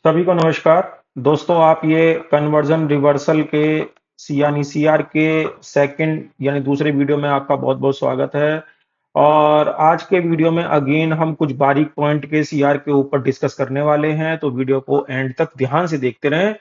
सभी को नमस्कार दोस्तों। आप ये कन्वर्जन रिवर्सल के सीआर के सेकंड यानी दूसरे वीडियो में आपका बहुत बहुत स्वागत है। और आज के वीडियो में अगेन हम कुछ बारीक पॉइंट के सीआर के ऊपर डिस्कस करने वाले हैं, तो वीडियो को एंड तक ध्यान से देखते रहें।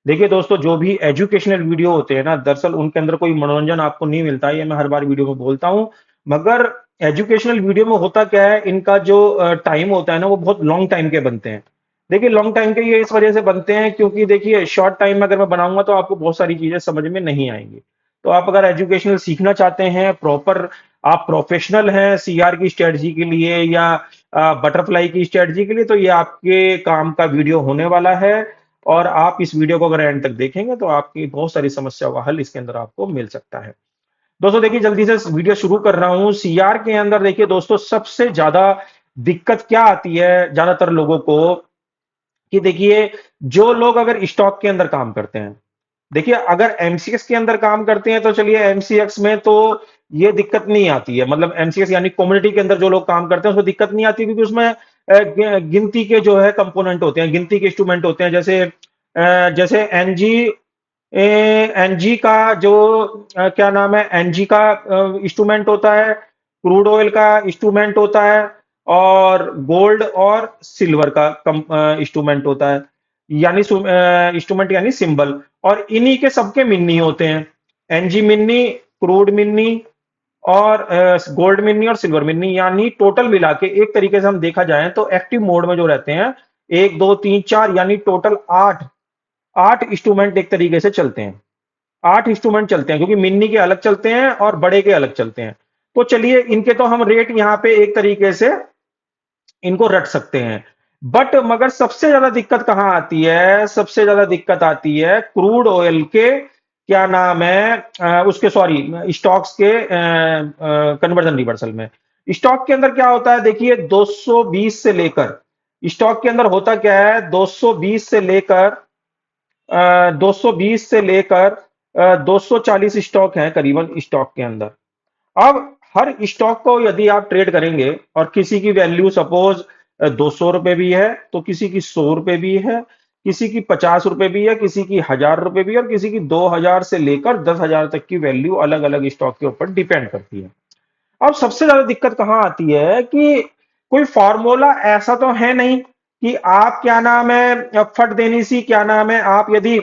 देखिए दोस्तों, जो भी एजुकेशनल वीडियो होते हैं ना, दरअसल उनके अंदर कोई मनोरंजन आपको नहीं मिलता है, ये मैं हर बार वीडियो में बोलता हूँ। मगर एजुकेशनल वीडियो में होता क्या है, इनका जो टाइम होता है ना, वो बहुत लॉन्ग टाइम के बनते हैं। देखिए लॉन्ग टाइम के ये इस वजह से बनते हैं क्योंकि देखिए शॉर्ट टाइम में अगर मैं बनाऊंगा तो आपको बहुत सारी चीजें समझ में नहीं आएंगी। तो आप अगर एजुकेशनल सीखना चाहते हैं प्रॉपर, आप प्रोफेशनल हैं सीआर की स्ट्रेटजी के लिए या बटरफ्लाई की स्ट्रेटजी के लिए, तो ये आपके काम का वीडियो होने वाला है। और आप इस वीडियो को अगर एंड तक देखेंगे तो आपकी बहुत सारी समस्याओं का हल इसके अंदर आपको मिल सकता है। दोस्तों देखिए, जल्दी से वीडियो शुरू कर रहा हूं। सीआर के अंदर देखिए दोस्तों, सबसे ज्यादा दिक्कत क्या आती है ज्यादातर लोगों को, कि देखिए जो लोग अगर स्टॉक के अंदर काम करते हैं, देखिए अगर एमसीएक्स के अंदर काम करते हैं तो चलिए एमसीएक्स में तो ये दिक्कत नहीं आती है। मतलब एमसीएक्स यानी कम्युनिटी के अंदर जो लोग काम करते हैं उसमें दिक्कत नहीं आती, क्योंकि उसमें गिनती के जो है कंपोनेंट होते हैं, गिनती के इंस्ट्रूमेंट होते हैं। जैसे एनजी एनजी का जो क्या नाम है, एनजी का इंस्ट्रूमेंट होता है, क्रूड ऑयल का इंस्ट्रूमेंट होता है, और गोल्ड और सिल्वर का इंस्ट्रूमेंट होता है, यानी इंस्ट्रूमेंट यानी सिंबल। और इन्हीं के सबके मिन्नी होते हैं, एनजी मिन्नी, क्रूड मिन्नी, और गोल्ड मिन्नी और सिल्वर मिन्नी। यानी टोटल मिला के एक तरीके से हम देखा जाए तो एक्टिव मोड में जो रहते हैं, एक दो तीन चार, यानी टोटल आठ आठ इंस्ट्रूमेंट एक तरीके से चलते हैं। आठ इंस्ट्रूमेंट चलते हैं, क्योंकि मिन्नी के अलग चलते हैं और बड़े के अलग चलते हैं। तो चलिए इनके तो हम रेट यहां पे एक तरीके से इनको रट सकते हैं। बट मगर सबसे ज्यादा दिक्कत कहां आती है, सबसे ज्यादा दिक्कत आती है क्रूड ऑयल के, क्या नाम है, उसके सॉरी स्टॉक्स के कन्वर्जन रिवर्सल में। स्टॉक के अंदर क्या होता है, देखिए 220 से लेकर, स्टॉक के अंदर होता क्या है, 220 से लेकर 220 से लेकर 240 स्टॉक हैं करीबन स्टॉक के अंदर। अब हर स्टॉक को यदि आप ट्रेड करेंगे और किसी की वैल्यू सपोज 200 रुपए भी है, तो किसी की 100 रुपए भी है, किसी की 50 रुपए भी है, किसी की 1000 रुपए भी है, और किसी की 2000 से लेकर 10,000 तक की वैल्यू अलग अलग स्टॉक के ऊपर डिपेंड करती है। अब सबसे ज्यादा दिक्कत कहां आती है कि कोई फॉर्मूला ऐसा तो है नहीं कि आप क्या नाम है फट देनी सी, क्या नाम है, आप यदि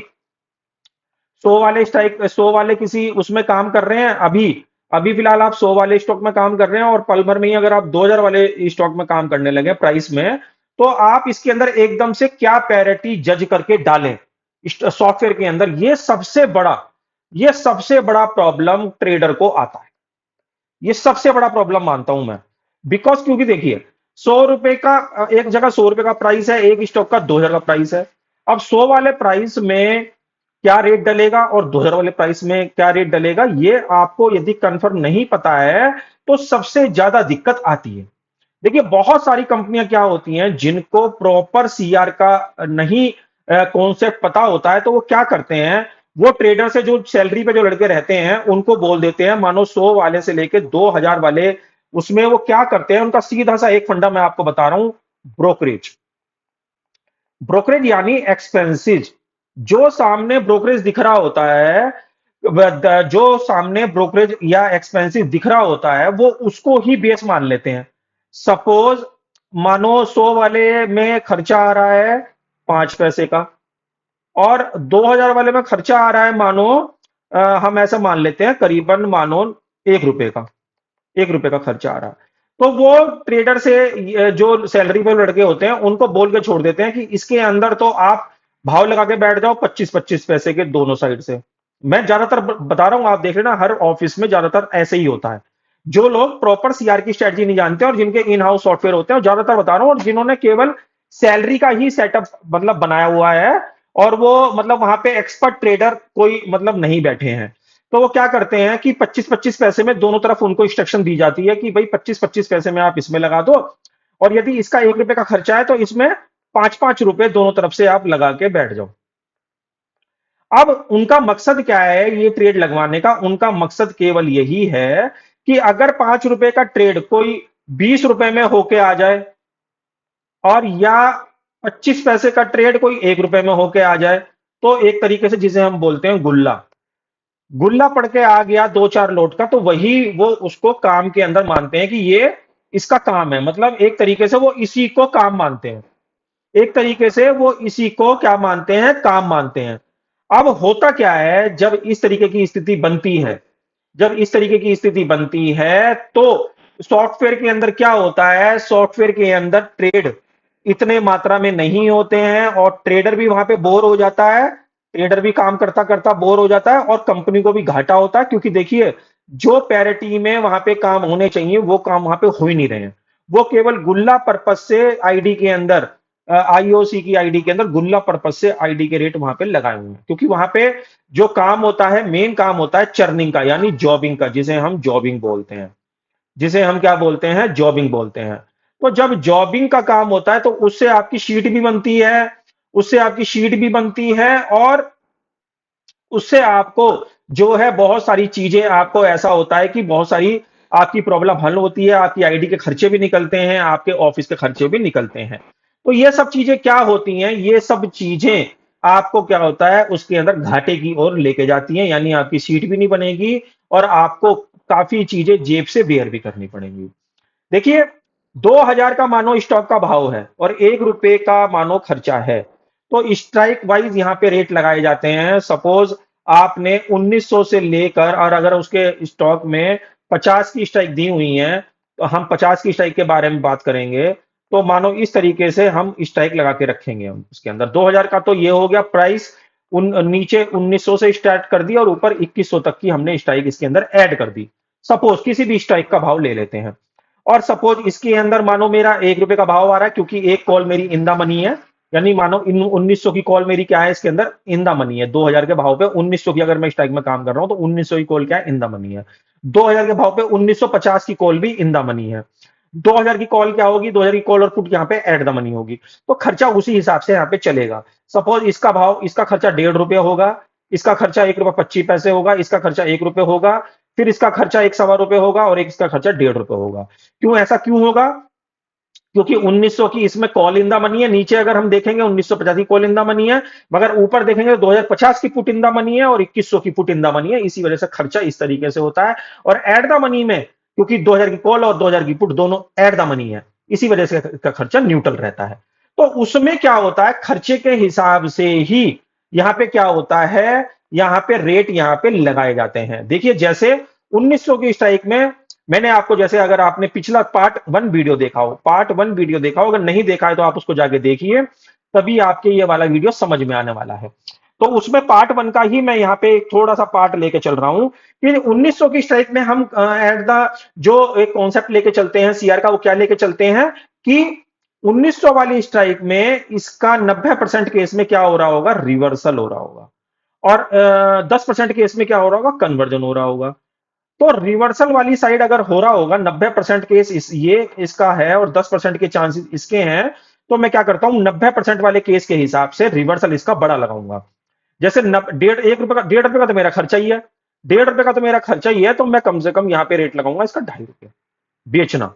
100 वाले किसी उसमें काम कर रहे हैं, अभी अभी फिलहाल आप 100 वाले स्टॉक में काम कर रहे हैं, और पल भर में ही अगर आप 2000 वाले स्टॉक में काम करने लगे प्राइस में, तो आप इसके अंदर एकदम से क्या पैरिटी जज करके डालें सॉफ्टवेयर के अंदर। ये सबसे बड़ा प्रॉब्लम ट्रेडर को आता है। ये सबसे बड़ा प्रॉब्लम मानता हूं मैं। बिकॉज क्योंकि देखिए 100 रुपए का एक जगह 100 रुपए का प्राइस है, एक स्टॉक का 2000 का प्राइस है। अब 100 वाले प्राइस में क्या रेट डलेगा और 2000 वाले प्राइस में क्या रेट डलेगा, ये आपको यदि कंफर्म नहीं पता है तो सबसे ज्यादा दिक्कत आती है। देखिए बहुत सारी कंपनियां क्या होती हैं, जिनको प्रॉपर सीआर का नहीं कॉन्सेप्ट पता होता है, तो वो क्या करते हैं, वो ट्रेडर से जो सैलरी पे जो लड़के रहते हैं उनको बोल देते हैं, मानो 100 वाले से लेके 2000 वाले, उसमें वो क्या करते हैं, उनका सीधा सा एक फंडा मैं आपको बता रहा हूं, ब्रोकरेज। ब्रोकरेज यानी एक्सपेंसिज। जो सामने ब्रोकरेज दिख रहा होता है, जो सामने ब्रोकरेज या एक्सपेंसिव दिख रहा होता है, वो उसको ही बेस मान लेते हैं। सपोज मानो 100 वाले में खर्चा आ रहा है 5 पैसे का, और 2000 वाले में खर्चा आ रहा है मानो हम ऐसा मान लेते हैं करीबन मानो 1 रुपए का, 1 रुपए का खर्चा आ रहा है। तो वो ट्रेडर से जो सैलरी पे लड़के होते हैं उनको बोल के छोड़ देते हैं कि इसके अंदर तो आप भाव लगा के बैठ जाओ 25-25 पैसे के दोनों साइड से। मैं ज्यादातर बता रहा हूं, आप देख लेना, हर ऑफिस में ज्यादातर ऐसे ही होता है। जो लोग प्रॉपर सीआर की स्ट्रेटजी नहीं जानते और जिनके इन हाउस सॉफ्टवेयर होते हैं, ज्यादातर बता रहा हूं, और जिन्होंने केवल सैलरी का ही सेटअप मतलब बनाया हुआ है, और वो मतलब वहां पे एक्सपर्ट ट्रेडर कोई मतलब नहीं बैठे हैं, तो वो क्या करते हैं कि 25-25 पैसे में दोनों तरफ उनको इंस्ट्रक्शन दी जाती है कि भाई 25-25 पैसे में आप इसमें लगा दो, और यदि इसका 1 रुपए का खर्चा है तो इसमें 5-5 रुपए दोनों तरफ से आप लगा के बैठ जाओ। अब उनका मकसद क्या है ये ट्रेड लगवाने का, उनका मकसद केवल यही है कि अगर 5 रुपए का ट्रेड कोई 20 रुपए में होके आ जाए, और या 25 पैसे का ट्रेड कोई 1 रुपए में होके आ जाए, तो एक तरीके से जिसे हम बोलते हैं गुल्ला, गुल्ला पड़ के आ गया 2-4 लोट का, तो वही वो उसको काम के अंदर मानते हैं कि ये इसका काम है। मतलब एक तरीके से वो इसी को काम मानते हैं, एक तरीके से वो इसी को क्या मानते हैं, काम मानते हैं। अब होता क्या है, जब इस तरीके की स्थिति बनती है, जब इस तरीके की स्थिति बनती है, तो सॉफ्टवेयर के अंदर क्या होता है, सॉफ्टवेयर के अंदर ट्रेड इतने मात्रा में नहीं होते हैं, और ट्रेडर भी वहां पे बोर हो जाता है, ट्रेडर भी काम करता करता बोर हो जाता है, और कंपनी को भी घाटा होता है, क्योंकि देखिए जो पैरिटी में वहां पे काम होने चाहिए वो काम वहां पे हो ही नहीं रहे हैं। वो केवल गुल्ला पर्पज से आईडी के अंदर, आईओसी की आईडी के अंदर गुल्ला पर्पज से आईडी के रेट वहां पे लगाए हुए हैं, क्योंकि वहां पे जो काम होता है, मेन काम होता है चर्निंग का, यानी जॉबिंग का, जिसे हम जॉबिंग बोलते हैं, जिसे हम क्या बोलते हैं, जॉबिंग बोलते हैं। तो जब जॉबिंग का काम होता है तो उससे आपकी शीट भी बनती है, उससे आपकी शीट भी बनती है, और उससे आपको जो है बहुत सारी चीजें, आपको ऐसा होता है कि बहुत सारी आपकी प्रॉब्लम हल होती है, आपकी आईडी के खर्चे भी निकलते हैं, आपके ऑफिस के खर्चे भी निकलते हैं। तो ये सब चीजें क्या होती हैं, ये सब चीजें आपको क्या होता है, उसके अंदर घाटे की ओर लेके जाती हैं, यानी आपकी सीट भी नहीं बनेगी, और आपको काफी चीजें जेब से बेयर भी करनी पड़ेंगी। देखिए, 2,000 का मानो स्टॉक का भाव है और 1 रुपए का मानो खर्चा है, तो स्ट्राइक वाइज यहाँ पे रेट लगाए जाते हैं। सपोज आपने 1900 से लेकर, और अगर उसके स्टॉक में 50 की स्ट्राइक दी हुई है, तो हम 50 की स्ट्राइक के बारे में बात करेंगे। तो मानो इस तरीके से हम स्ट्राइक लगा के रखेंगे, हम इसके अंदर 2,000 का तो ये हो गया प्राइस, नीचे 1900 से स्टार्ट कर दी और ऊपर 2100 तक की हमने स्ट्राइक इसके अंदर ऐड कर दी। सपोज किसी भी स्ट्राइक का भाव ले लेते हैं, और सपोज इसके अंदर मानो मेरा 1 रुपए का भाव आ रहा है, क्योंकि एक कॉल मेरी इन द मनी है, यानी मानो इन 1900 की कॉल मेरी क्या है, इसके अंदर इन द मनी है। 2,000 के भाव पे 1900 की अगर मैं स्ट्राइक में काम कर रहा हूं, तो 1900 की कॉल क्या है, इन द मनी है। 2,000 के भाव पे 1950 की कॉल भी इन द मनी है। 2,000 की कॉल क्या होगी, 2,000 की कॉल और पुट यहाँ पे एट द मनी होगी, तो खर्चा उसी हिसाब से यहाँ पे चलेगा। सपोज इसका भाव, इसका खर्चा 1.5 रुपये होगा, इसका खर्चा 1 रुपया 25 पैसे होगा, इसका खर्चा 1 रुपये होगा, फिर इसका खर्चा 1 सवा रुपये होगा, और एक इसका खर्चा 1.5 रुपये होगा। क्यों, ऐसा क्यों होगा, क्योंकि 1900 की इसमें कॉल इन द मनी है, नीचे अगर हम देखेंगे 1950 की कॉल इन द मनी है, मगर ऊपर देखेंगे तो 2050 की पुट इन द मनी है और 2100 की पुट इन द मनी है। इसी वजह से खर्चा इस तरीके से होता है। और एट द मनी में, क्योंकि 2000 की कॉल और 2000 की पुट दोनों एट द मनी है, इसी वजह से का खर्चा न्यूट्रल रहता है। तो उसमें क्या होता है, खर्चे के हिसाब से ही यहाँ पे क्या होता है, यहाँ पे रेट यहाँ पे लगाए जाते हैं। देखिए, जैसे 1900 की स्ट्राइक में मैंने आपको, जैसे अगर आपने पिछला पार्ट 1 वीडियो देखा हो, पार्ट 1 वीडियो देखा हो, अगर नहीं देखा है तो आप उसको जाके देखिए, तभी आपके ये वाला वीडियो समझ में आने वाला है। तो उसमें पार्ट 1 का ही मैं यहाँ पे थोड़ा सा पार्ट लेके चल रहा हूं कि 1900 की स्ट्राइक में हम एट द जो एक कॉन्सेप्ट लेके चलते हैं सीआर का, वो क्या लेके चलते हैं कि 1900 वाली स्ट्राइक में इसका 90% केस में क्या हो रहा होगा, रिवर्सल हो रहा होगा, और 10% केस में क्या हो रहा होगा, कन्वर्जन हो रहा होगा। तो रिवर्सल वाली साइड अगर हो रहा होगा, 90% केस ये इसका है और 10% के चांसेस इसके हैं, तो मैं क्या करता हूं, 90% वाले केस के हिसाब से रिवर्सल इसका बड़ा लगाऊंगा। जैसे डेढ़ 1 रुपए का, 1.5 रुपए का तो मेरा खर्चा ही है, 1.5 रुपए का तो मेरा खर्चा ही है, तो मैं कम से कम यहां पे रेट लगाऊंगा इसका 2.5 रुपए बेचना।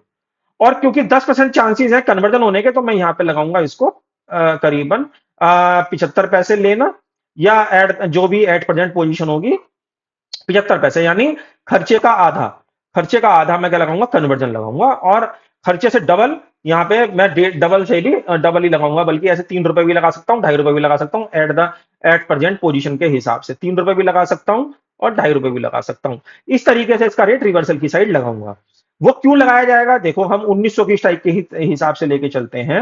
और क्योंकि 10% चांसेस है कन्वर्जन होने के, तो मैं यहां पे लगाऊंगा इसको करीबन 75 पैसे लेना, या एड जो भी एट प्रेजेंट पोजीशन होगी 75 पैसे, यानी खर्चे का आधा, खर्चे का आधा मैं क्या लगाऊंगा, कन्वर्जन लगाऊंगा। और खर्चे से डबल यहाँ पे मैं डबल से ही डबल ही लगाऊंगा, बल्कि ऐसे 3 रुपए भी लगा सकता हूँ, 2.5 रुपए भी लगा सकता हूँ, एट प्रेजेंट पोजीशन के हिसाब से 3 रुपए भी लगा सकता हूँ और 2.5 रुपए भी लगा सकता हूँ। इस तरीके से इसका रेट रिवर्सल की साइड लगाऊंगा। वो क्यों लगाया जाएगा, देखो हम 1900 की स्ट्राइक के हिसाब से लेके चलते हैं।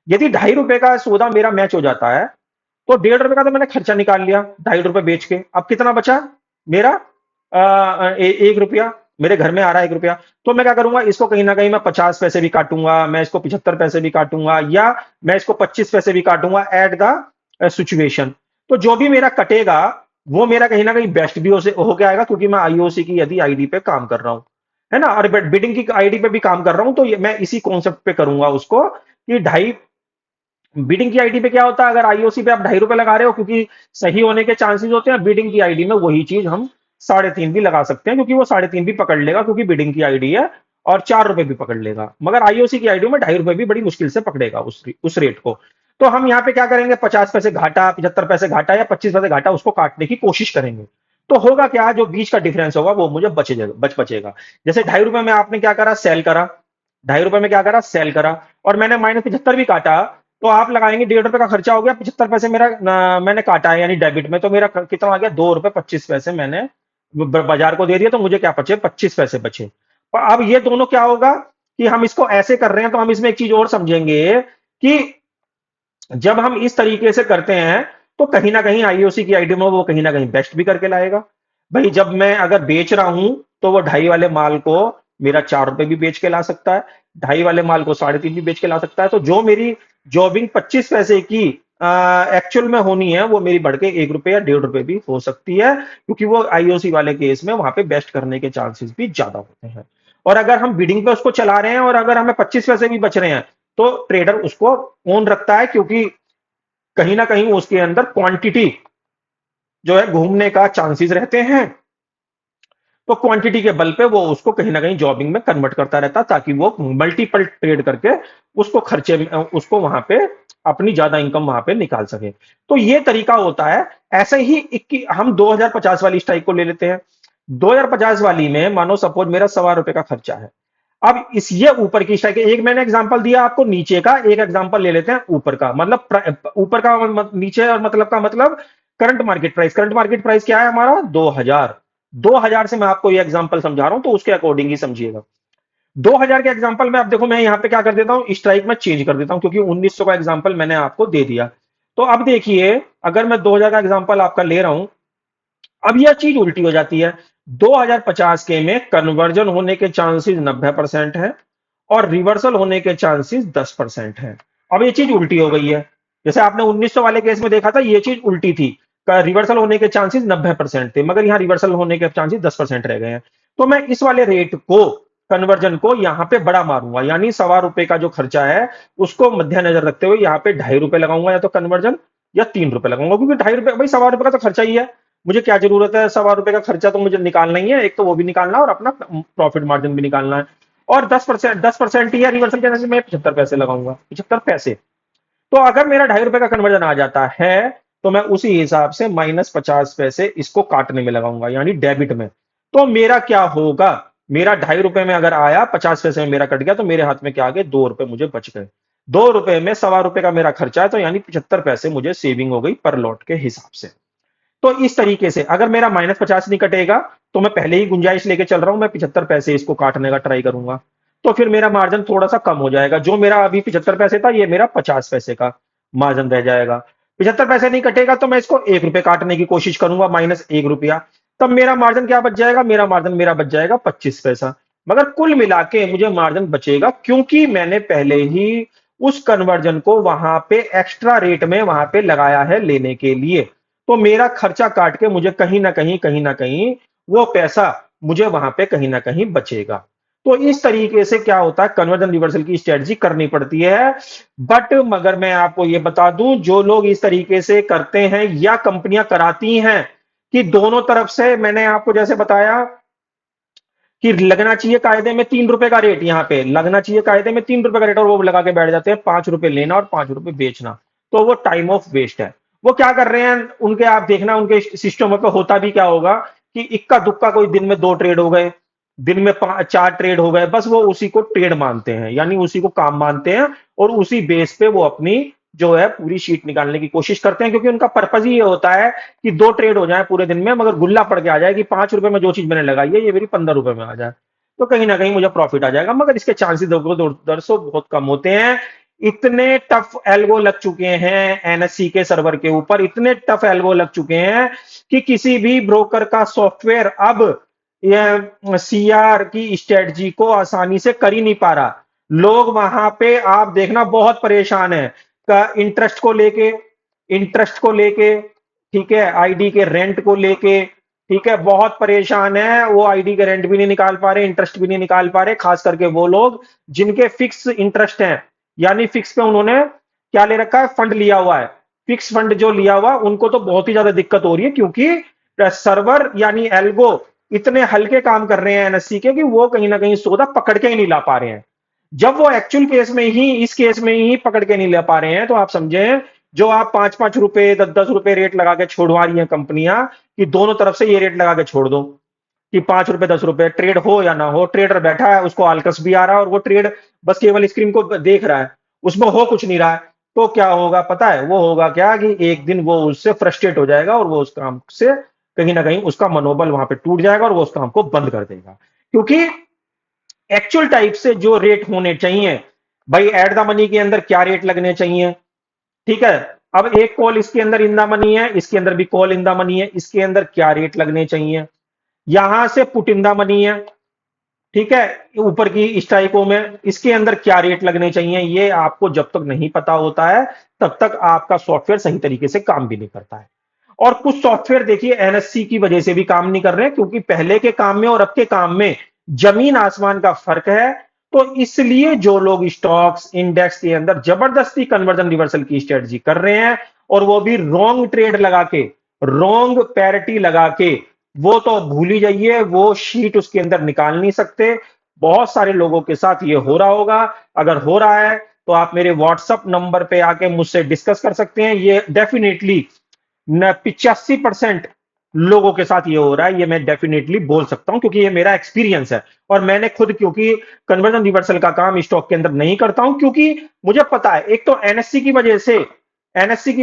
यदि 2.5 रुपए का सौदा मेरा मैच हो जाता है, तो 1.5 रुपए का तो मैंने खर्चा निकाल लिया 2.5 रुपए बेच के, अब कितना बचा मेरा, 1 रुपया मेरे घर में आ रहा है, 1 रुपया। तो मैं क्या करूंगा, इसको कहीं ना कहीं मैं 50 पैसे भी काटूंगा, मैं इसको 75 पैसे भी काटूंगा, या मैं इसको 25 पैसे भी काटूंगा एट द सिचुएशन। तो जो भी मेरा कटेगा वो मेरा कहीं ना कहीं बेस्ट भी होके आएगा, क्योंकि मैं आईओसी की यदि आईडी पे काम कर रहा हूं, है ना, और बिडिंग की आईडी पे भी काम कर रहा हूं, तो मैं इसी कॉन्सेप्ट पे करूंगा उसको कि ढाई, बीडिंग की आईडी पे क्या होता है, अगर आईओसी पे आप 2.5 रुपए लगा रहे हो, क्योंकि सही होने के चांसेस होते हैं, बीडिंग की आईडी में वही चीज हम 3.5 भी लगा सकते हैं, क्योंकि वो 3.5 भी पकड़ लेगा, क्योंकि बीडिंग की आईडी है, और 4 रुपए भी पकड़ लेगा। मगर आईओसी की आईडी में 2.5 रुपए भी बड़ी मुश्किल से पकड़ेगा उस रेट को। तो हम यहाँ पे क्या करेंगे, 50 पैसे घाटा, 75 पैसे घाटा या 25 पैसे घाटा उसको काटने की कोशिश करेंगे। तो होगा क्या, जो बीच का डिफरेंस होगा वो मुझे बचेगा। जैसे ₹2.5 में आपने क्या करा, सेल करा, ₹2.5 में क्या करा, सेल करा, और मैंने -75 भी काटा, तो आप लगाएंगे ₹1.5 का खर्चा हो गया, 75 पैसे मेरा मैंने काटा है यानी डेबिट में, तो मेरा कितना आ गया, ₹2.25 मैंने बाजार को दे दिया, तो मुझे क्या बचे, 25 पैसे बचे। पर अब ये दोनों क्या होगा कि हम इसको ऐसे कर रहे हैं, तो हम इसमें एक चीज और समझेंगे कि जब हम इस तरीके से करते हैं तो कहीं ना कहीं आईओसी की आईडी में वो कहीं ना कहीं बेस्ट भी करके लाएगा। भाई जब मैं अगर बेच रहा हूं तो वो 2.5 वाले माल को मेरा ₹4 भी बेच के ला सकता है, 2.5 वाले माल को 3.5 भी बेच के ला सकता है। तो जो मेरी जॉबिंग 25 पैसे की एक्चुअल में होनी है वो मेरी बढ़ के ₹1 या ₹1.5 भी हो सकती है, क्योंकि वो आईओसी वाले केस में वहां पे बेस्ट करने के चांसेस भी ज्यादा होते हैं। और अगर हम बिडिंग पे उसको चला रहे हैं और अगर हमें 25 पैसे भी बच रहे हैं तो ट्रेडर उसको ओन रखता है, क्योंकि कहीं ना कहीं उसके अंदर क्वांटिटी जो है घूमने का चांसेस रहते हैं। तो क्वांटिटी के बल पे वो उसको कहीं ना कहीं जॉबिंग में कन्वर्ट करता रहता, ताकि वो मल्टीपल ट्रेड करके उसको खर्चे में उसको वहां पे अपनी ज्यादा इनकम वहां पे निकाल सके। तो ये तरीका होता है। ऐसे ही हम 2050 वाली स्ट्राइक को ले लेते हैं। 2050 वाली में मानो सपोज मेरा ₹1.25 का खर्चा है। अब इस ये ऊपर की स्ट्राइक, एक मैंने एग्जांपल दिया आपको नीचे का, एक एग्जांपल ले लेते हैं ऊपर का। मतलब ऊपर का नीचे और मतलब का मतलब current market price. Current market price क्या है हमारा, 2000। 2000 से मैं आपको ये एग्जांपल समझा रहा हूं, तो उसके अकॉर्डिंग ही समझिएगा। 2000 के एग्जांपल में अब देखो, मैं यहां पे क्या कर देता हूं, स्ट्राइक में चेंज कर देता हूं, क्योंकि 1900 का एग्जांपल मैंने आपको दे दिया। तो अब देखिए, अगर मैं 2000 का एग्जांपल आपका ले रहा हूं, अब यह चीज उल्टी हो जाती है। 2050 के में कन्वर्जन होने के चांसेस 90% है और रिवर्सल होने के चांसेस 10% है। अब ये चीज उल्टी हो गई है। जैसे आपने 1900 वाले केस में देखा था, ये चीज उल्टी थी, रिवर्सल होने के चांसेस 90% थे, मगर यहां रिवर्सल होने के चांसेस 10% रह गए हैं। तो मैं इस वाले रेट को, कन्वर्जन को यहां पे बड़ा मारूंगा, यानी ₹1.25 का जो खर्चा है उसको मद्देनजर रखते हुए यहां पे ₹2.5 लगाऊंगा, या तो कन्वर्जन, या ₹3 लगाऊंगा, क्योंकि ₹2.5 भाई ₹1.25 का तो खर्चा ही है। मुझे क्या जरूरत है, ₹1.25 का खर्चा तो मुझे निकालना ही है, एक तो वो भी निकालना है और अपना प्रॉफिट मार्जिन भी निकालना है। और 10% ही है रिवर्सल के, जैसे मैं 75 पैसे लगाऊंगा, 75 पैसे। तो अगर मेरा ₹2.5 का कन्वर्जन आ जाता है तो मैं उसी हिसाब से -50 पैसे इसको काटने में लगाऊंगा, यानी डेबिट में। तो मेरा क्या होगा, मेरा ₹2.5 में अगर आया, 50 पैसे में मेरा कट गया, तो मेरे हाथ में क्या आ गए, ₹2 मुझे बच गए। ₹2 में ₹1.25 का मेरा खर्चा है, तो यानी 75 पैसे मुझे सेविंग हो गई पर लॉट के हिसाब से। तो इस तरीके से अगर मेरा -50 नहीं कटेगा तो मैं पहले ही गुंजाइश लेके चल रहा हूं, मैं 75 पैसे इसको काटने का ट्राई करूंगा, तो फिर मेरा मार्जिन थोड़ा सा कम हो जाएगा। जो मेरा अभी 75 पैसे था, ये मेरा 50 पैसे का मार्जिन रह जाएगा। 75 पैसे नहीं कटेगा तो मैं इसको ₹1 काटने की कोशिश करूंगा, -1 रुपया। तब मेरा मार्जिन क्या बच जाएगा, मेरा मार्जिन मेरा बच जाएगा 25 पैसा। मगर कुल मिला के मुझे मार्जिन बचेगा, क्योंकि मैंने पहले ही उस कन्वर्जन को वहां पे एक्स्ट्रा रेट में वहां पे लगाया है लेने के लिए। तो मेरा खर्चा काट के मुझे कहीं ना कहीं वो पैसा मुझे वहां पे कहीं ना कहीं बचेगा। तो इस तरीके से क्या होता है, कन्वर्जन रिवर्सल की स्ट्रेटजी करनी पड़ती है। बट मगर मैं आपको ये बता दूं, जो लोग इस तरीके से करते हैं या कंपनियां कराती हैं कि दोनों तरफ से, मैंने आपको जैसे बताया कि लगना चाहिए कायदे में ₹3 का रेट, यहां पे लगना चाहिए कायदे में ₹3 का रेट, और वो लगा के बैठ जाते हैं ₹5 लेना और ₹5 बेचना। तो वो टाइम ऑफ वेस्ट है। वो क्या कर रहे हैं उनके, आप देखना उनके सिस्टम पे होता भी क्या होगा कि इक्का दुक्का कोई दिन में 2 ट्रेड हो गए, दिन में 4 ट्रेड हो गए, बस वो उसी को ट्रेड मानते हैं, यानी उसी को काम मानते हैं, और उसी बेस पे वो अपनी जो है पूरी शीट निकालने की कोशिश करते हैं, क्योंकि उनका पर्पज ही ये होता है कि 2 ट्रेड हो जाए पूरे दिन में, मगर गुल्ला पड़ के आ जाए कि ₹5 में जो चीज मैंने लगाई है ये मेरी ₹15 में आ जाए, तो कहीं ना कहीं मुझे प्रॉफिट आ जाएगा। मगर इसके चांसेस दरअसल बहुत कम होते हैं। इतने टफ एल्गो लग चुके हैं एनएससी के सर्वर के ऊपर, इतने टफ एल्गो लग चुके हैं कि किसी भी ब्रोकर का सॉफ्टवेयर अब सीआर की स्ट्रेटजी को आसानी से कर ही नहीं पा रहा। लोग वहां पे आप देखना बहुत परेशान है, का इंटरेस्ट को लेके, ठीक है, आईडी के रेंट को लेके, ठीक है, बहुत परेशान है। वो आईडी के रेंट भी नहीं निकाल पा रहे, इंटरेस्ट भी नहीं निकाल पा रहे, खास करके वो लोग जिनके फिक्स इंटरेस्ट हैं, यानी फिक्स पे उन्होंने क्या ले रखा है, फंड लिया हुआ है। फिक्स फंड जो लिया हुआ, उनको तो बहुत ही ज्यादा दिक्कत हो रही है, क्योंकि सर्वर यानी एल्गो इतने हल्के काम कर रहे हैं एनएससी के कि वो कहीं ना कहीं सौदा पकड़ के ही नहीं ला पा रहे हैं। जब वो एक्चुअल केस में ही, इस केस में ही पकड़ के नहीं ले पा रहे हैं, तो आप समझें जो आप 5-5 रुपए 10-10 रुपए रेट लगा के छोड़वा रही हैं कंपनियां, कि दोनों तरफ से ये रेट लगा के छोड़ दो कि 5 रुपए 10 रुपए, ट्रेड हो या ना हो, ट्रेडर बैठा है, उसको आलकस भी आ रहा है और वो ट्रेड बस केवल स्क्रीन को देख रहा है, उसमें हो कुछ नहीं रहा है। तो क्या होगा पता है, वो होगा क्या कि एक दिन वो उससे फ्रस्ट्रेट हो जाएगा और वो उस काम से कहीं ना कहीं उसका मनोबल वहां पे टूट जाएगा और वो उस काम को बंद कर देगा। क्योंकि एक्चुअल टाइप से जो रेट होने चाहिए, भाई एट द मनी के अंदर क्या रेट लगने चाहिए, ठीक है। अब एक कॉल इसके अंदर इन द मनी है, इसके अंदर भी कॉल इन द मनी है, इसके अंदर क्या रेट लगने चाहिए, यहां से पुट इन द मनी है, ठीक है, ऊपर की स्ट्राइकों में इसके अंदर क्या रेट लगने चाहिए, ये आपको जब तक नहीं पता होता है तब तक आपका सॉफ्टवेयर सही तरीके से काम भी नहीं करता है। और कुछ सॉफ्टवेयर देखिए एनएससी की वजह से भी काम नहीं कर रहे हैं, क्योंकि पहले के काम में और अब के काम में जमीन आसमान का फर्क है। तो इसलिए जो लोग स्टॉक्स इंडेक्स के अंदर जबरदस्ती कन्वर्जन रिवर्सल की स्ट्रेटजी कर रहे हैं, और वो भी रॉन्ग ट्रेड लगा के, रॉन्ग पैरिटी लगा के, वो तो भूल ही जाइए, वो शीट उसके अंदर निकाल नहीं सकते। बहुत सारे लोगों के साथ ये हो रहा होगा। अगर हो रहा है तो आप मेरे व्हाट्सएप नंबर पे आके मुझसे डिस्कस कर सकते हैं। ये डेफिनेटली न 85% लोगों के साथ ये हो रहा है, ये मैं डेफिनेटली बोल सकता हूं, क्योंकि ये मेरा एक्सपीरियंस है। और मैंने खुद, क्योंकि कन्वर्जन रिवर्सल का काम स्टॉक के अंदर नहीं करता हूं, क्योंकि मुझे पता है एक तो एनएससी की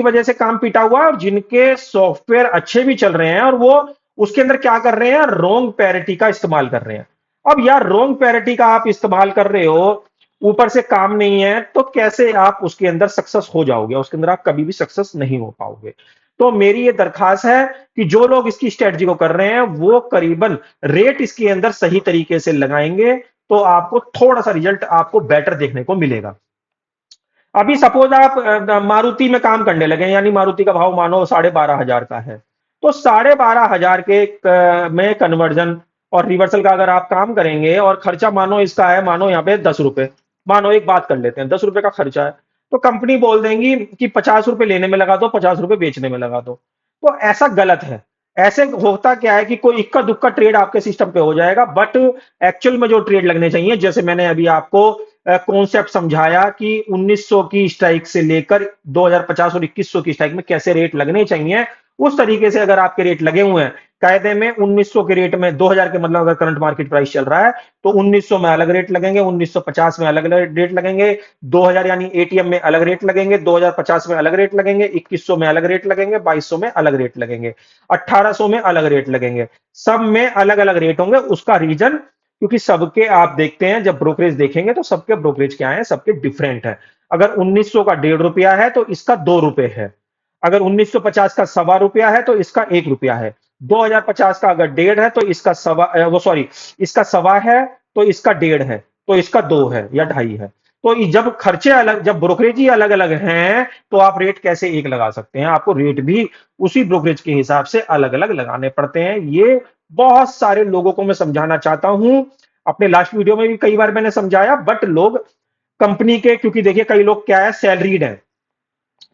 वजह से काम पीटा हुआ है, और जिनके सॉफ्टवेयर अच्छे भी चल रहे हैं और वो उसके अंदर क्या कर रहे हैं, रोंग पैरिटी का इस्तेमाल कर रहे हैं। अब यार रोंग पैरिटी का आप इस्तेमाल कर रहे हो, ऊपर से काम नहीं है, तो कैसे आप उसके अंदर सक्सेस हो जाओगे, उसके अंदर आप कभी भी सक्सेस नहीं हो पाओगे। तो मेरी ये दरखास्त है कि जो लोग इसकी स्ट्रेटजी को कर रहे हैं वो करीबन रेट इसके अंदर सही तरीके से लगाएंगे, तो आपको थोड़ा सा रिजल्ट आपको बेटर देखने को मिलेगा। अभी सपोज आप मारुति में काम करने लगे, यानी मारुति का भाव मानो 12,500 का है, तो 12,500 के में कन्वर्जन और रिवर्सल का अगर आप काम करेंगे, और खर्चा मानो इसका है, मानो यहाँ पे 10 रुपए, मानो एक बात कर लेते हैं 10 रुपए का खर्चा है, तो कंपनी बोल देंगी कि 50 रुपए लेने में लगा दो, 50 रुपए बेचने में लगा दो। तो ऐसा गलत है। ऐसे होता क्या है कि कोई इक्का दुक्का ट्रेड आपके सिस्टम पे हो जाएगा, बट एक्चुअल में जो ट्रेड लगने चाहिए, जैसे मैंने अभी आपको कॉन्सेप्ट समझाया कि 1900 की स्ट्राइक से लेकर 2050 और 2100 की स्ट्राइक में कैसे रेट लगने चाहिए, उस तरीके से अगर आपके रेट लगे हुए हैं कायदे में, 1900 के रेट में 2000 के, मतलब अगर करंट मार्केट प्राइस चल रहा है तो 1900 में अलग रेट लगेंगे, 1950 में अलग रेट लगेंगे, 2000 यानी एटीएम में अलग रेट लगेंगे, 2050 में अलग रेट लगेंगे, 2100 में अलग रेट लगेंगे, 2200 में अलग रेट लगेंगे, 1800 में अलग रेट लगेंगे। सब में अलग अलग रेट होंगे। उसका रीजन, क्योंकि सबके आप देखते हैं जब ब्रोकरेज देखेंगे तो सबके ब्रोकरेज क्या है, सबके डिफरेंट है। अगर 1900 का 1.5 रुपया है तो इसका 2 रुपए है। अगर 1950 का 1.25 रुपया है तो इसका 1 रुपया है। 2050 का अगर 1.5 है तो इसका वो सॉरी, इसका 1.25 है तो इसका 1.5 है, तो इसका 2 है या 2.5 है। तो जब खर्चे अलग, जब ब्रोकरेज ही अलग अलग हैं, तो आप रेट कैसे एक लगा सकते हैं? आपको रेट भी उसी ब्रोकरेज के हिसाब से अलग अलग लगाने पड़ते हैं। ये बहुत सारे लोगों को मैं समझाना चाहता हूं। अपने लास्ट वीडियो में भी कई बार मैंने समझाया, बट लोग कंपनी के, क्योंकि देखिए कई लोग क्या है, सैलरीड है,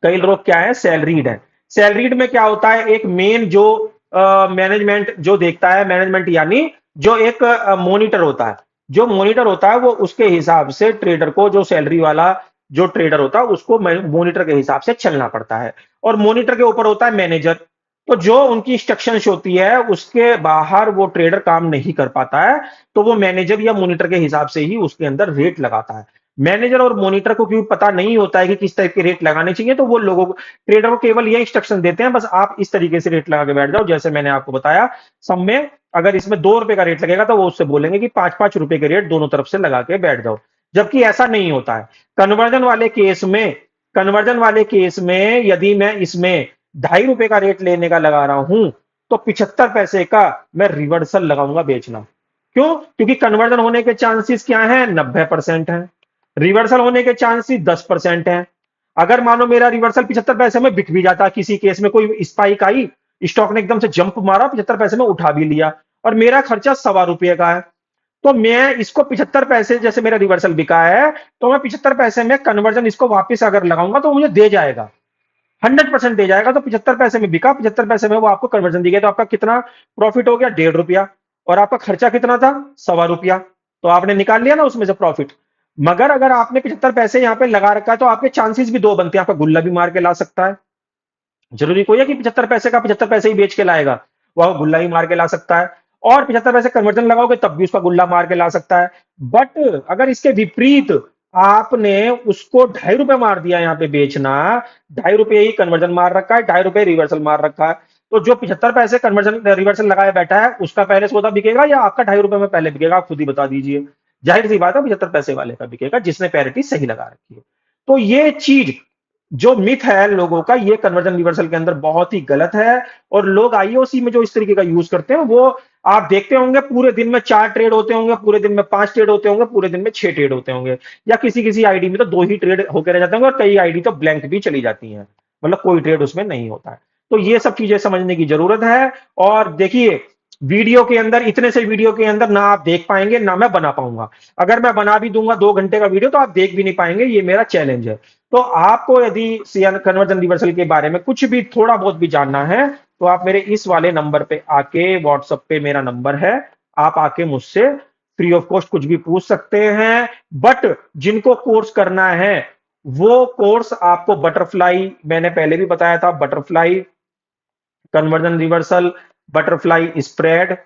कई लोग क्या है, सैलरीड है। सैलरीड में क्या होता है, एक मेन जो मैनेजमेंट जो देखता है, मैनेजमेंट यानी जो एक मॉनिटर होता है, जो मॉनिटर होता है वो उसके हिसाब से ट्रेडर को, जो सैलरी वाला जो ट्रेडर होता है उसको मॉनिटर के हिसाब से चलना पड़ता है। और मॉनिटर के ऊपर होता है मैनेजर। तो जो उनकी इंस्ट्रक्शंस होती है उसके बाहर वो ट्रेडर काम नहीं कर पाता है, तो वो मैनेजर या मॉनिटर के हिसाब से ही उसके अंदर रेट लगाता है। मैनेजर और मॉनिटर को क्यों पता नहीं होता है कि किस टाइप के रेट लगाने चाहिए, तो वो लोगों को, ट्रेडर को केवल ये इंस्ट्रक्शन देते हैं, बस आप इस तरीके से रेट लगा के बैठ जाओ, जैसे मैंने आपको बताया। सब में अगर इसमें 2 रुपए का रेट लगेगा तो वो उससे बोलेंगे कि 5-5 रुपए के रेट दोनों तरफ से लगा के बैठ जाओ। जबकि ऐसा नहीं होता है। कन्वर्जन वाले केस में, कन्वर्जन वाले केस में यदि मैं इसमें 2.5 रुपए का रेट लेने का लगा रहा हूं, तो 75 पैसे का मैं रिवर्सल लगाऊंगा बेचना। क्यों? क्योंकि कन्वर्जन होने के चांसेस क्या हैं, 90% है। रिवर्सल होने के चांसेस 10% है। अगर मानो मेरा रिवर्सल 75 पैसे में बिक भी जाता, किसी केस में कोई स्पाइक आई, स्टॉक ने एकदम से जंप मारा, 75 पैसे में उठा भी लिया, और मेरा खर्चा 1.25 रुपये का है, तो मैं इसको 75 पैसे, जैसे मेरा रिवर्सल बिका है, तो मैं 75 पैसे में कन्वर्जन इसको वापस अगर लगाऊंगा तो मुझे दे जाएगा, 100% दे जाएगा। तो 75 पैसे में बिका, 75 पैसे में वो आपको कन्वर्जन दी गई, तो आपका कितना प्रॉफिट हो गया, 1.5 रुपया। और आपका खर्चा कितना था, 1.25 रुपया। तो आपने निकाल लिया ना उसमें से प्रॉफिट। मगर अगर आपने 75 पैसे यहां पे लगा रखा है तो आपके चांसेस भी दो बनते हैं, आपका गुल्ला भी मार के ला सकता है। जरूरी कोई है कि 75 पैसे का 75 पैसे ही बेच के लाएगा, वह गुल्ला ही मार के ला सकता है। और 75 पैसे कन्वर्जन लगाओगे तब भी उसका गुल्ला मार के ला सकता है। बट अगर इसके विपरीत आपने उसको ₹2.5 मार दिया यहाँ पे बेचना, ₹2.5 ही कन्वर्जन मार रखा है, ₹2.5 रिवर्सल मार रखा है, तो जो 75 पैसे कन्वर्जन रिवर्सल लगाए बैठा है उसका पहले सौदा बिकेगा या आपका ₹2.5 में पहले बिकेगा, आप खुद ही बता दीजिए। जाहिर सी बात है 75 पैसे वाले का बिकेगा जिसने पैरिटी सही लगा रखी है। तो ये चीज जो मिथ है लोगों का, ये कन्वर्जन रिवर्सल के अंदर बहुत ही गलत है। और लोग आईओसी में जो इस तरीके का यूज करते हैं, वो आप देखते होंगे पूरे दिन में 4 ट्रेड होते होंगे, पूरे दिन में 5 ट्रेड होते होंगे, पूरे दिन में 6 ट्रेड होते होंगे, या किसी किसी आईडी में तो 2 ही ट्रेड होकर रह जाते होंगे और कई आईडी तो ब्लैंक भी चली जाती हैं, मतलब कोई ट्रेड उसमें नहीं होता है। तो ये सब चीजें समझने की जरूरत है। और देखिए, वीडियो के अंदर, इतने से वीडियो के अंदर ना आप देख पाएंगे ना मैं बना पाऊंगा। अगर मैं बना भी दूंगा 2 घंटे का वीडियो तो आप देख भी नहीं पाएंगे, ये मेरा चैलेंज है। तो आपको यदि कन्वर्जन रिवर्सल के बारे में कुछ भी थोड़ा बहुत भी जानना है तो आप मेरे इस वाले नंबर पे आके, व्हाट्सएप पे मेरा नंबर है, आप आके मुझसे फ्री ऑफ कॉस्ट कुछ भी पूछ सकते हैं। बट जिनको कोर्स करना है वो कोर्स आपको बटरफ्लाई, मैंने पहले भी बताया था, butterfly conversion reversal, butterfly spread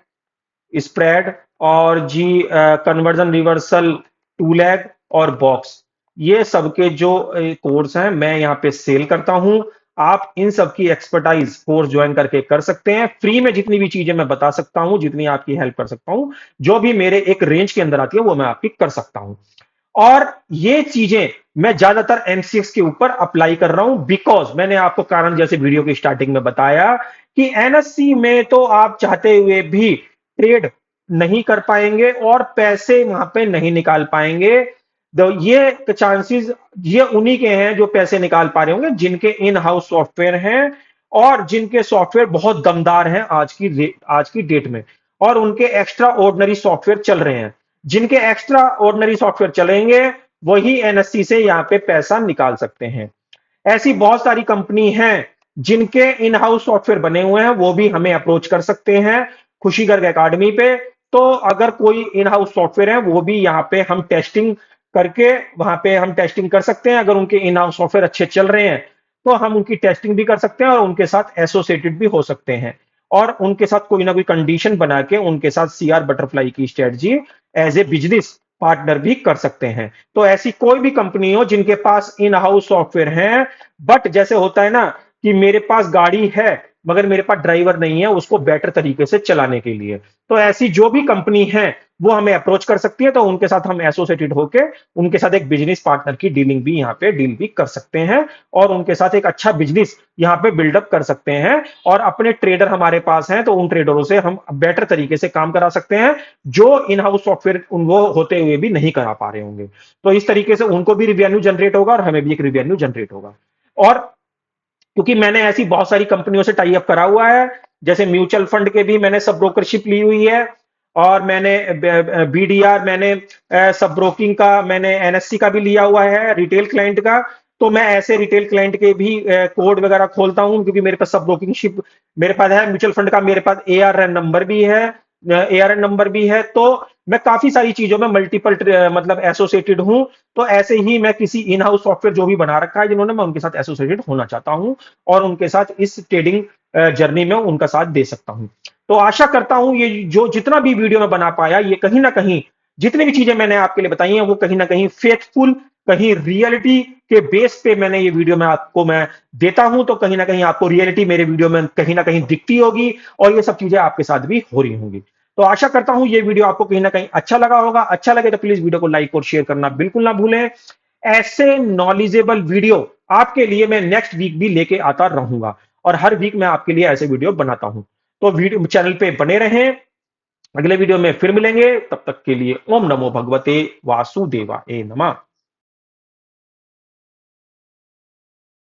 spread और जी कन्वर्जन रिवर्सल, टू लैग और बॉक्स, ये सबके जो कोर्स हैं मैं यहाँ पे सेल करता हूं। आप इन सब की एक्सपर्टाइज कोर्स ज्वाइन करके कर सकते हैं फ्री में। जितनी भी चीजें मैं बता सकता हूं, जितनी आपकी हेल्प कर सकता हूं, जो भी मेरे एक रेंज के अंदर आती है वो मैं आपकी कर सकता हूं। और ये चीजें मैं ज्यादातर एमसीएक्स के ऊपर अप्लाई कर रहा हूं, बिकॉज मैंने आपको कारण जैसे वीडियो की स्टार्टिंग में बताया कि एनएससी में तो आप चाहते हुए भी ट्रेड नहीं कर पाएंगे और पैसे वहां पे नहीं निकाल पाएंगे। ये चांसेस ये उन्हीं के हैं जो पैसे निकाल पा रहे होंगे जिनके इन हाउस सॉफ्टवेयर हैं और जिनके सॉफ्टवेयर बहुत दमदार हैं आज की डेट में, और उनके एक्स्ट्रा ऑर्डिनरी सॉफ्टवेयर चल रहे हैं। जिनके एक्स्ट्रा ऑर्डिनरी सॉफ्टवेयर चलेंगे वही एनएससी से यहां पे पैसा निकाल सकते हैं। ऐसी बहुत सारी कंपनी हैं जिनके इन हाउस सॉफ्टवेयर बने हुए हैं, वो भी हमें अप्रोच कर सकते हैं खुशी गर्ग एकेडमी पे। तो अगर कोई इन हाउस सॉफ्टवेयर है वो भी यहाँ पे हम टेस्टिंग करके, वहां पे हम टेस्टिंग कर सकते हैं। अगर उनके इन हाउस सॉफ्टवेयर अच्छे चल रहे हैं तो हम उनकी टेस्टिंग भी कर सकते हैं और उनके साथ एसोसिएटेड भी हो सकते हैं, और उनके साथ कोई ना कोई कंडीशन बना के उनके साथ सीआर बटरफ्लाई की strategy as a business partner भी कर सकते हैं। तो ऐसी कोई भी कंपनी हो जिनके पास इन हाउस सॉफ्टवेयर है, बट जैसे होता है ना कि मेरे पास गाड़ी है मगर मेरे पास ड्राइवर नहीं है उसको बेटर तरीके से चलाने के लिए, तो ऐसी जो भी कंपनी है वो हमें अप्रोच कर सकती है। तो उनके साथ हम एसोसिएटेड होके उनके साथ एक बिजनेस पार्टनर की डीलिंग भी यहाँ पे डील भी कर सकते हैं और उनके साथ एक अच्छा बिजनेस यहाँ पे बिल्डअप कर सकते हैं। और अपने ट्रेडर हमारे पास हैं तो उन ट्रेडरों से हम बेटर तरीके से काम करा सकते हैं जो इन हाउस सॉफ्टवेयर वो होते हुए भी नहीं करा पा रहे होंगे। तो इस तरीके से उनको भी रिवेन्यू जनरेट होगा और हमें भी एक रिवेन्यू जनरेट होगा। और क्योंकि मैंने ऐसी बहुत सारी कंपनियों से टाई अप करा हुआ है, जैसे म्यूचुअल फंड के भी मैंने सब ब्रोकरशिप ली हुई है, और मैंने बीडीआर, मैंने सब ब्रोकिंग का, मैंने एनएससी का भी लिया हुआ है रिटेल क्लाइंट का। तो मैं ऐसे रिटेल क्लाइंट के भी कोड वगैरह खोलता हूं क्योंकि मेरे पास सब ब्रोकिंग शिप मेरे पास है, म्यूचुअल फंड का मेरे पास एआरएन नंबर भी है, एआरएन नंबर भी है। तो मैं काफी सारी चीजों में मल्टीपल मतलब एसोसिएटेड हूं। तो ऐसे ही मैं किसी इन हाउस सॉफ्टवेयर जो भी बना रखा है जिन्होंने, मैं उनके साथ एसोसिएटेड होना चाहता हूं और उनके साथ इस ट्रेडिंग जर्नी में उनका साथ दे सकता हूं। तो आशा करता हूं ये जो जितना भी वीडियो में बना पाया, ये कहीं ना कहीं जितनी भी चीजें मैंने आपके लिए बताई हैं वो कहीं ना कहीं फेथफुल, कहीं रियलिटी के बेस पे मैंने ये वीडियो में आपको मैं देता हूं। तो कहीं ना कहीं आपको रियलिटी मेरे वीडियो में कहीं ना कहीं दिखती होगी और ये सब चीजें आपके साथ भी हो रही होंगी। तो आशा करता हूं ये वीडियो आपको कहीं ना कहीं अच्छा लगा होगा। अच्छा लगे तो प्लीज वीडियो को लाइक और शेयर करना बिल्कुल ना भूलें। ऐसे नॉलेजेबल वीडियो आपके लिए मैं नेक्स्ट वीक भी लेके आता रहूंगा और हर वीक मैं आपके लिए ऐसे वीडियो बनाता हूं। तो वीडियो चैनल पे बने रहें। अगले वीडियो में फिर मिलेंगे, तब तक के लिए ओम नमो भगवते वासुदेवाय नमः।